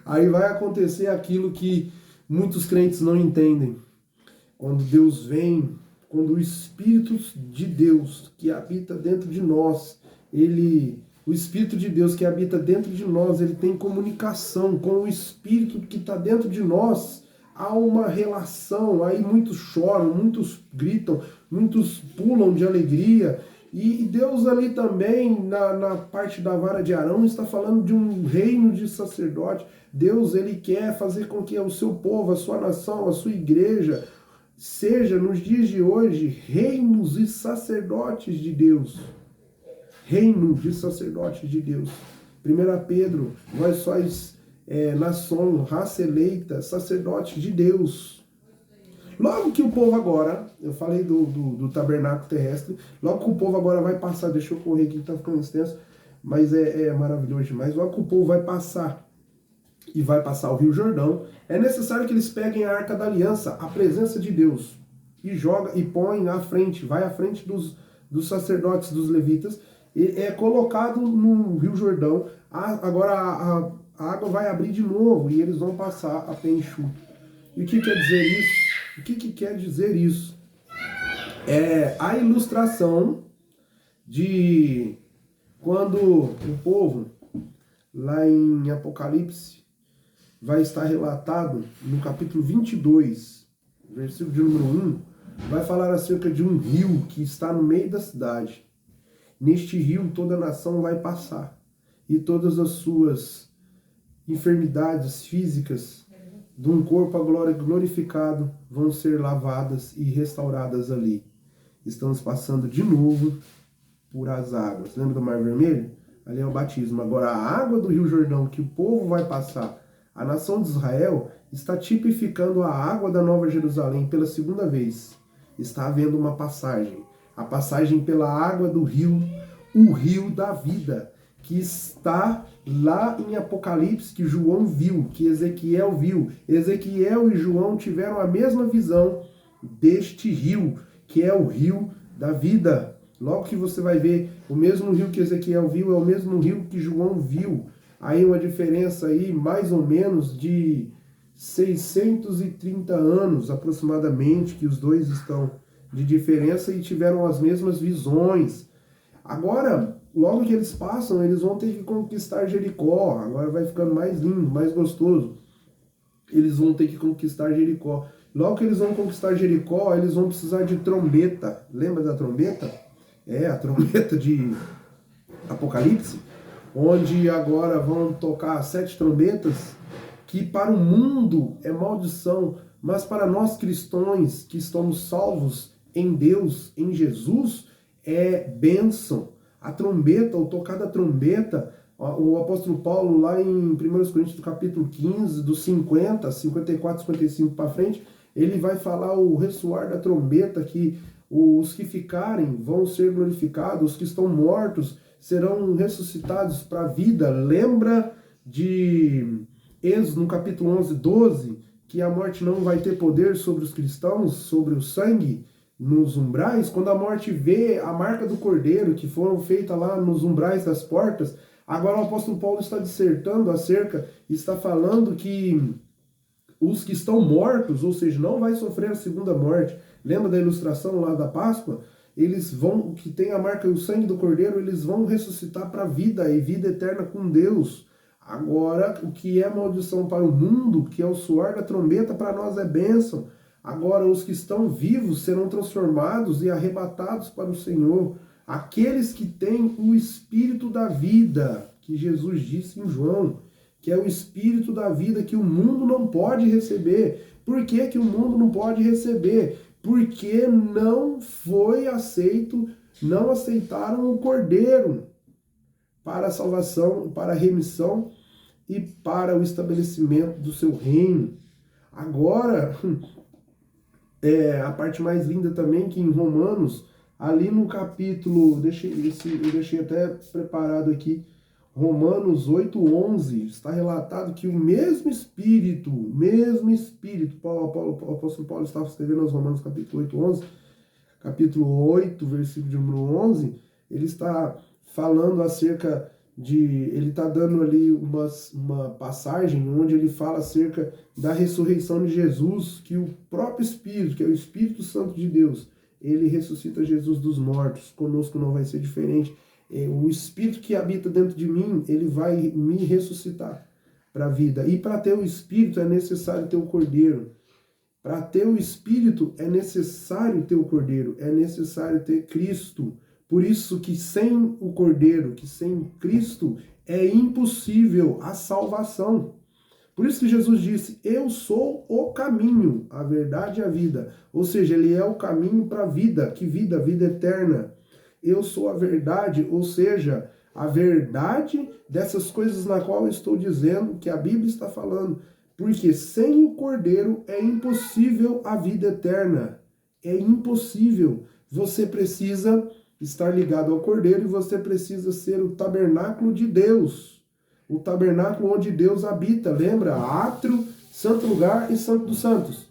Aí vai acontecer aquilo que muitos crentes não entendem. Quando Deus vem, quando o Espírito de Deus que habita dentro de nós, o Espírito de Deus que habita dentro de nós, ele tem comunicação com o Espírito que está dentro de nós. Há uma relação, aí muitos choram, muitos gritam, muitos pulam de alegria. E Deus ali também, na parte da vara de Arão, está falando de um reino de sacerdote. Deus, ele quer fazer com que o seu povo, a sua nação, a sua igreja, seja, nos dias de hoje, reinos e sacerdotes de Deus. Reino de sacerdotes de Deus. 1 Pedro, vós sois nação, raça eleita, sacerdotes de Deus. Logo que o povo agora, eu falei do tabernáculo terrestre, logo que o povo agora vai passar, deixa eu correr aqui que tá ficando extenso, mas é maravilhoso demais. Logo que o povo vai passar, e vai passar o Rio Jordão, é necessário que eles peguem a Arca da Aliança, a presença de Deus, e joga e põe à frente, vai à frente dos sacerdotes, dos levitas, e é colocado no Rio Jordão. Agora a água vai abrir de novo e eles vão passar a pé enxuto. E o que quer dizer isso? O que quer dizer isso? É a ilustração de quando o povo, lá em Apocalipse, vai estar relatado no capítulo 22, versículo de número 1, vai falar acerca de um rio que está no meio da cidade. Neste rio toda a nação vai passar, e todas as suas enfermidades físicas de um corpo glorificado vão ser lavadas e restauradas ali. Estamos passando de novo por as águas. Lembra do Mar Vermelho? Ali é o batismo. Agora a água do Rio Jordão que o povo vai passar, a nação de Israel, está tipificando a água da Nova Jerusalém pela segunda vez. Está havendo uma passagem. A passagem pela água do rio, o rio da vida, que está lá em Apocalipse, que João viu, que Ezequiel viu. Ezequiel e João tiveram a mesma visão deste rio, que é o rio da vida. Logo que você vai ver, o mesmo rio que Ezequiel viu é o mesmo rio que João viu. Aí uma diferença aí, mais ou menos, de 630 anos aproximadamente, que os dois estão de diferença e tiveram as mesmas visões. Agora, logo que eles passam, eles vão ter que conquistar Jericó. Agora vai ficando mais lindo, mais gostoso. Eles vão ter que conquistar Jericó. Logo que eles vão conquistar Jericó, eles vão precisar de trombeta. Lembra da trombeta? É, a trombeta de Apocalipse, onde agora vão tocar 7 trombetas, que para o mundo é maldição, mas para nós cristãos que estamos salvos em Deus, em Jesus, é bênção. A trombeta, o tocar da trombeta, o apóstolo Paulo lá em 1 Coríntios, do capítulo 15, dos 50, 54, 55 para frente, ele vai falar o ressoar da trombeta, que os que ficarem vão ser glorificados, os que estão mortos serão ressuscitados para a vida. Lembra de Êxodo, no capítulo 11, 12, que a morte não vai ter poder sobre os cristãos, sobre o sangue nos umbrais? Quando a morte vê a marca do cordeiro que foram feitas lá nos umbrais das portas, agora o apóstolo Paulo está dissertando acerca, está falando que os que estão mortos, ou seja, não vai sofrer a segunda morte. Lembra da ilustração lá da Páscoa? Eles vão, que tem a marca do sangue do cordeiro, eles vão ressuscitar para a vida e vida eterna com Deus. Agora, o que é maldição para o mundo, que é o suor da trombeta, para nós é bênção. Agora, os que estão vivos serão transformados e arrebatados para o Senhor. Aqueles que têm o Espírito da vida, que Jesus disse em João, que é o Espírito da vida que o mundo não pode receber. Por que que o mundo não pode receber? Porque não foi aceito, não aceitaram o Cordeiro para a salvação, para a remissão e para o estabelecimento do seu reino. Agora, a parte mais linda também, que em Romanos, ali no capítulo, eu deixei até preparado aqui, Romanos 8:11, está relatado que o mesmo Espírito, o apóstolo Paulo estava escrevendo aos Romanos capítulo 8:11, capítulo 8, versículo de número 11, ele está falando acerca ele está dando ali uma passagem onde ele fala acerca da ressurreição de Jesus, que o próprio Espírito, que é o Espírito Santo de Deus, ele ressuscita Jesus dos mortos. Conosco não vai ser diferente. O Espírito que habita dentro de mim, ele vai me ressuscitar para a vida. E para ter o Espírito é necessário ter o Cordeiro. Para ter o Espírito é necessário ter o Cordeiro, é necessário ter Cristo. Por isso que sem o Cordeiro, que sem Cristo, é impossível a salvação. Por isso que Jesus disse, eu sou o caminho, a verdade e a vida. Ou seja, ele é o caminho para a vida. Que vida? Vida eterna. Eu sou a verdade, ou seja, a verdade dessas coisas na qual eu estou dizendo, que a Bíblia está falando. Porque sem o Cordeiro é impossível a vida eterna. É impossível. Você precisa estar ligado ao Cordeiro e você precisa ser o tabernáculo de Deus. O tabernáculo onde Deus habita. Lembra? Átrio, santo lugar e santo dos santos.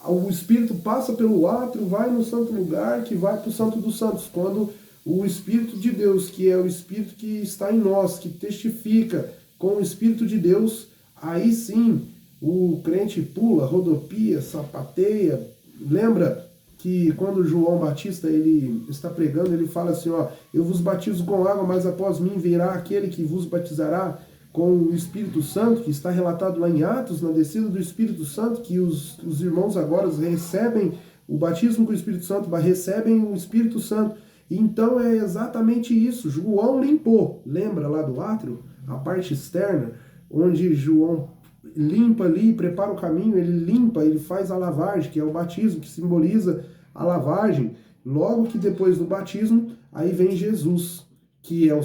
O Espírito passa pelo átrio, vai no santo lugar, que vai para o santo dos santos. Quando o Espírito de Deus, que é o Espírito que está em nós, que testifica com o Espírito de Deus, aí sim o crente pula, rodopia, sapateia. Lembra que quando João Batista ele está pregando, ele fala assim, ó, eu vos batizo com água, mas após mim virá aquele que vos batizará com o Espírito Santo, que está relatado lá em Atos, na descida do Espírito Santo, que os irmãos agora recebem o batismo com o Espírito Santo, recebem o Espírito Santo. Então é exatamente isso. João limpou, lembra lá do átrio, a parte externa, onde João limpa ali, prepara o caminho, ele limpa, ele faz a lavagem, que é o batismo, que simboliza a lavagem. Logo que depois do batismo, aí vem Jesus, que é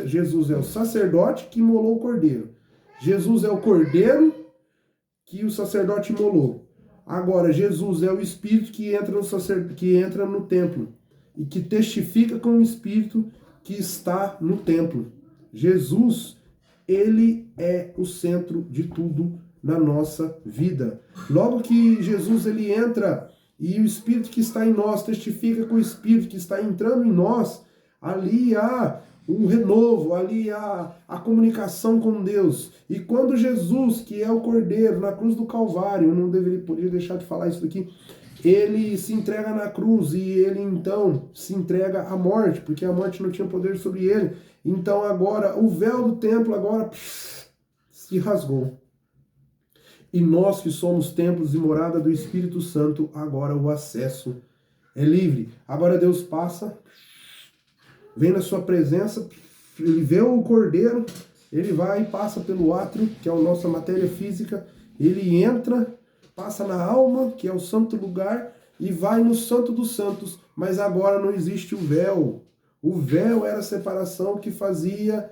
Jesus é o sacerdote que imolou o cordeiro. Jesus é o cordeiro que o sacerdote imolou. Agora, Jesus é o Espírito que entra no templo e que testifica com o Espírito que está no templo. Jesus, ele é o centro de tudo na nossa vida. Logo que Jesus ele entra e o Espírito que está em nós testifica com o Espírito que está entrando em nós, ali há um renovo, ali há a comunicação com Deus. E quando Jesus, que é o Cordeiro, na cruz do Calvário, eu não poderia deixar de falar isso aqui, ele se entrega na cruz e ele então se entrega à morte, porque a morte não tinha poder sobre ele. Então agora, o véu do templo agora se rasgou. E nós que somos templos e morada do Espírito Santo, agora o acesso é livre. Agora Deus passa, vem na sua presença, ele vê o Cordeiro, ele vai e passa pelo átrio, que é a nossa matéria física, ele entra, passa na alma, que é o santo lugar, e vai no santo dos santos, mas agora não existe o véu. O véu era a separação que fazia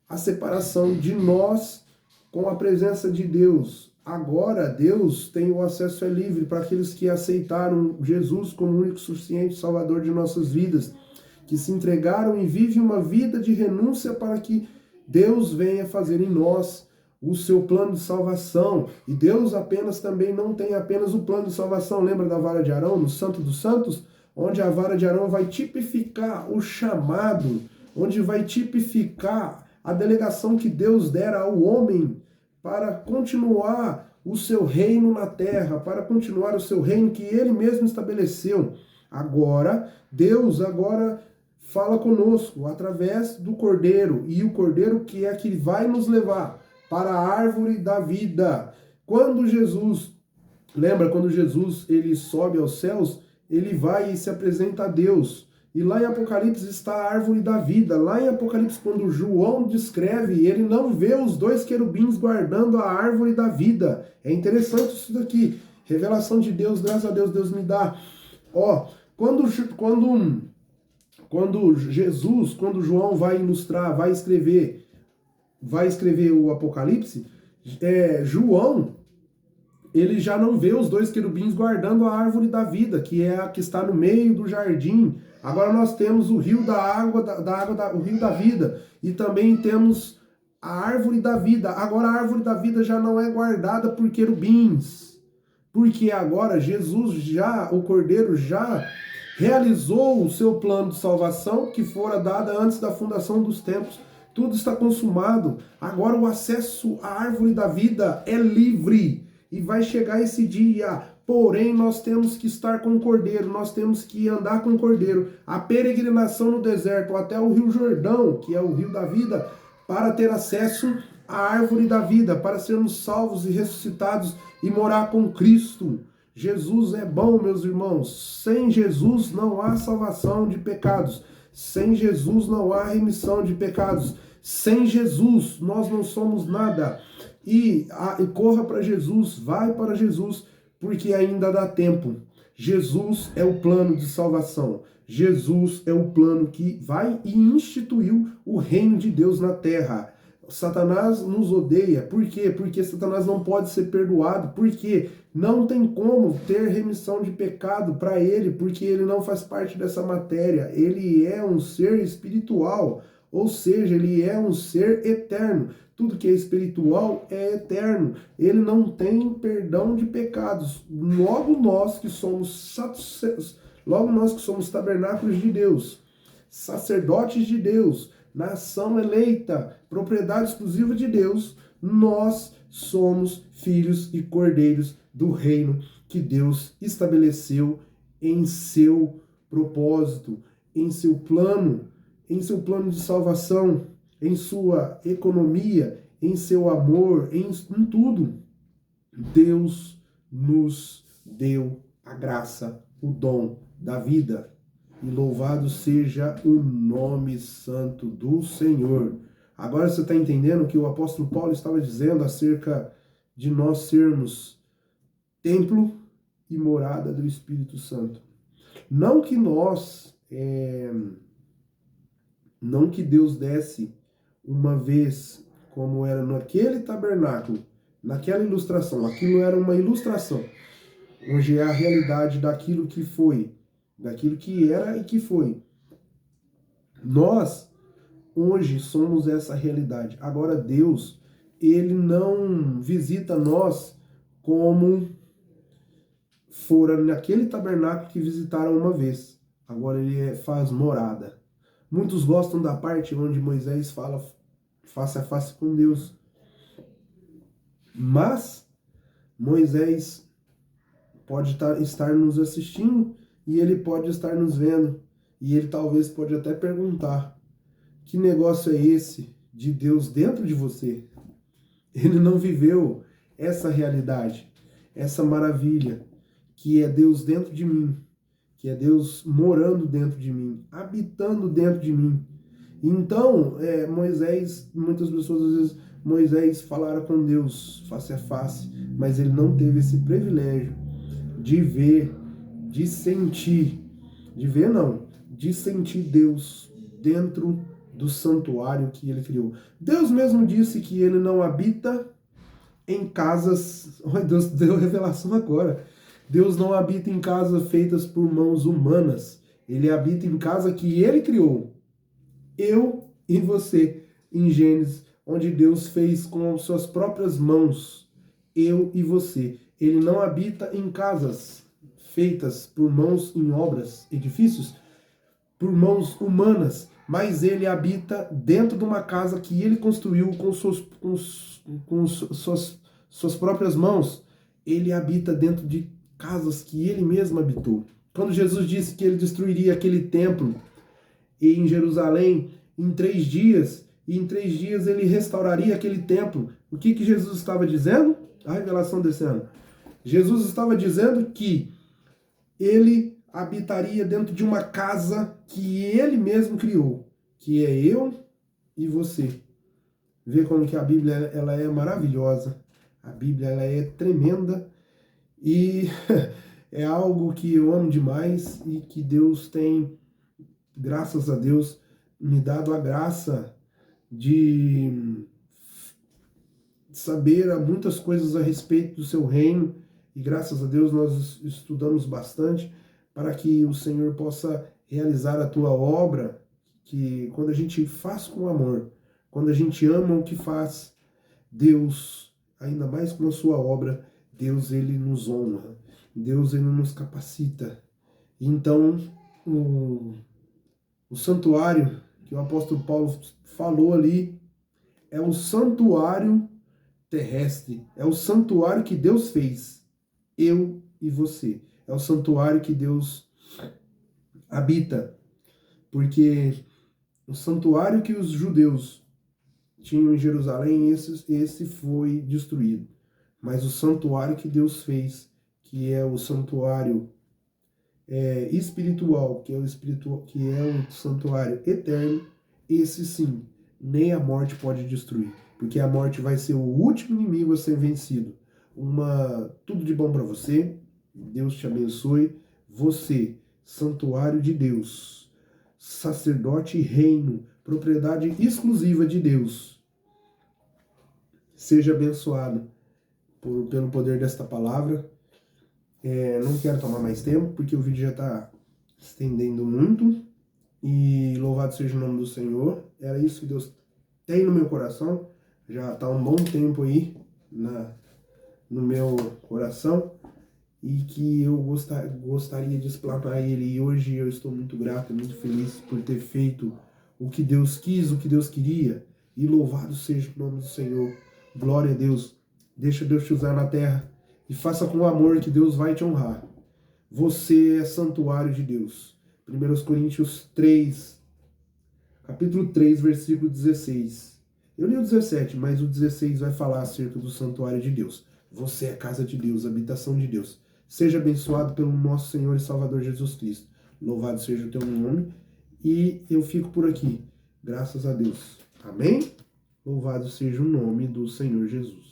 a separação de nós com a presença de Deus. agora Deus tem o acesso livre para aqueles que aceitaram Jesus como único e suficiente Salvador de nossas vidas, que se entregaram e vivem uma vida de renúncia para que Deus venha fazer em nós o seu plano de salvação. E Deus também não tem apenas o plano de salvação. Lembra da vara de Arão, no Santo dos Santos? Onde a vara de Arão vai tipificar o chamado, onde vai tipificar a delegação que Deus dera ao homem para continuar o seu reino na terra, para continuar o seu reino que ele mesmo estabeleceu. Agora, Deus fala conosco através do Cordeiro, e o Cordeiro que é que vai nos levar para a árvore da vida. Quando Jesus ele sobe aos céus, ele vai e se apresenta a Deus. E lá em Apocalipse está a árvore da vida. Lá em Apocalipse, quando João descreve, ele não vê os dois querubins guardando a árvore da vida. É interessante isso daqui. Revelação de Deus, graças a Deus, Deus me dá. Quando João vai ilustrar, vai escrever o Apocalipse, João, ele já não vê os dois querubins guardando a árvore da vida, que é a que está no meio do jardim. Agora nós temos o rio o rio da vida, e também temos a árvore da vida. Agora a árvore da vida já não é guardada por querubins, porque agora o Cordeiro já realizou o seu plano de salvação que fora dado antes da fundação dos tempos. Tudo está consumado. Agora o acesso à árvore da vida é livre. E vai chegar esse dia, porém nós temos que estar com o Cordeiro, nós temos que andar com o Cordeiro. A peregrinação no deserto até o Rio Jordão, que é o Rio da Vida, para ter acesso à árvore da vida, para sermos salvos e ressuscitados e morar com Cristo. Jesus é bom, meus irmãos. Sem Jesus não há salvação de pecados. Sem Jesus não há remissão de pecados. Sem Jesus nós não somos nada. E corra para Jesus, vai para Jesus, porque ainda dá tempo. Jesus é o plano de salvação. Jesus é o plano que vai e instituiu o reino de Deus na terra. Satanás nos odeia. Por quê? Porque Satanás não pode ser perdoado. Porque não tem como ter remissão de pecado para ele, porque ele não faz parte dessa matéria. Ele é um ser espiritual, ou seja, ele é um ser eterno. Tudo que é espiritual é eterno. Ele não tem perdão de pecados. Logo nós que somos tabernáculos de Deus, sacerdotes de Deus, nação eleita, propriedade exclusiva de Deus, nós somos filhos e cordeiros do reino que Deus estabeleceu em seu propósito, em seu plano de salvação, em sua economia, em seu amor, em tudo. Deus nos deu a graça, o dom da vida. E louvado seja o nome santo do Senhor. Agora você está entendendo o que o apóstolo Paulo estava dizendo acerca de nós sermos templo e morada do Espírito Santo. Não que Deus desse uma vez, como era naquele tabernáculo, naquela ilustração. Aquilo era uma ilustração. Hoje é a realidade daquilo que foi, daquilo que era e que foi. Nós, hoje, somos essa realidade. Agora, Deus, ele não visita nós como fora naquele tabernáculo que visitaram uma vez. Agora ele faz morada. Muitos gostam da parte onde Moisés fala face a face com Deus. Mas Moisés pode estar nos assistindo e ele pode estar nos vendo. E ele talvez pode até perguntar: que negócio é esse de Deus dentro de você? Ele não viveu essa realidade, essa maravilha, que é Deus dentro de mim, que é Deus morando dentro de mim, habitando dentro de mim. Então, Moisés, muitas pessoas às vezes, Moisés falara com Deus face a face, mas ele não teve esse privilégio de ver, de sentir, de sentir Deus dentro do santuário que ele criou. Deus mesmo disse que ele não habita em casas. Olha, Deus deu revelação agora. Deus não habita em casas feitas por mãos humanas. Ele habita em casa que ele criou. Eu e você, em Gênesis, onde Deus fez com suas próprias mãos. Eu e você. Ele não habita em casas feitas por mãos em obras, edifícios, por mãos humanas, mas ele habita dentro de uma casa que ele construiu com suas próprias mãos. Ele habita dentro de casas que ele mesmo habitou. Quando Jesus disse que ele destruiria aquele templo em Jerusalém em 3 dias, e em 3 dias ele restauraria aquele templo, o que Jesus estava dizendo? A revelação descendo. Jesus estava dizendo que ele habitaria dentro de uma casa que ele mesmo criou, que é eu e você. Vê como que a Bíblia ela é maravilhosa. A Bíblia ela é tremenda e é algo que eu amo demais e que Deus tem, graças a Deus, me dado a graça de saber muitas coisas a respeito do seu reino. E graças a Deus nós estudamos bastante para que o Senhor possa realizar a tua obra, que quando a gente faz com amor, quando a gente ama o que faz, Deus, ainda mais com a sua obra, Deus ele nos honra, Deus ele nos capacita. Então, o santuário que o apóstolo Paulo falou ali é o santuário terrestre, é o santuário que Deus fez, eu e você. É o santuário que Deus habita, porque o santuário que os judeus tinham em Jerusalém, esse foi destruído. Mas o santuário que Deus fez, que é o santuário espiritual, que é o santuário eterno, esse sim, nem a morte pode destruir, porque a morte vai ser o último inimigo a ser vencido. Tudo de bom para você, Deus te abençoe. Você, santuário de Deus, sacerdote e reino, propriedade exclusiva de Deus. Seja abençoado pelo poder desta palavra. Não quero tomar mais tempo, porque o vídeo já está estendendo muito. E louvado seja o nome do Senhor. Era isso que Deus tem no meu coração. Já está um bom tempo aí no meu coração. E que eu gostaria de explanar ele. E hoje eu estou muito grato, muito feliz por ter feito o que Deus quis, o que Deus queria. E louvado seja o nome do Senhor. Glória a Deus. Deixa Deus te usar na terra. E faça com amor que Deus vai te honrar. Você é santuário de Deus. 1 Coríntios 3, capítulo 3, versículo 16. Eu li o 17, mas o 16 vai falar acerca do santuário de Deus. Você é casa de Deus, habitação de Deus. Seja abençoado pelo nosso Senhor e Salvador Jesus Cristo. Louvado seja o teu nome. E eu fico por aqui. Graças a Deus. Amém? Louvado seja o nome do Senhor Jesus.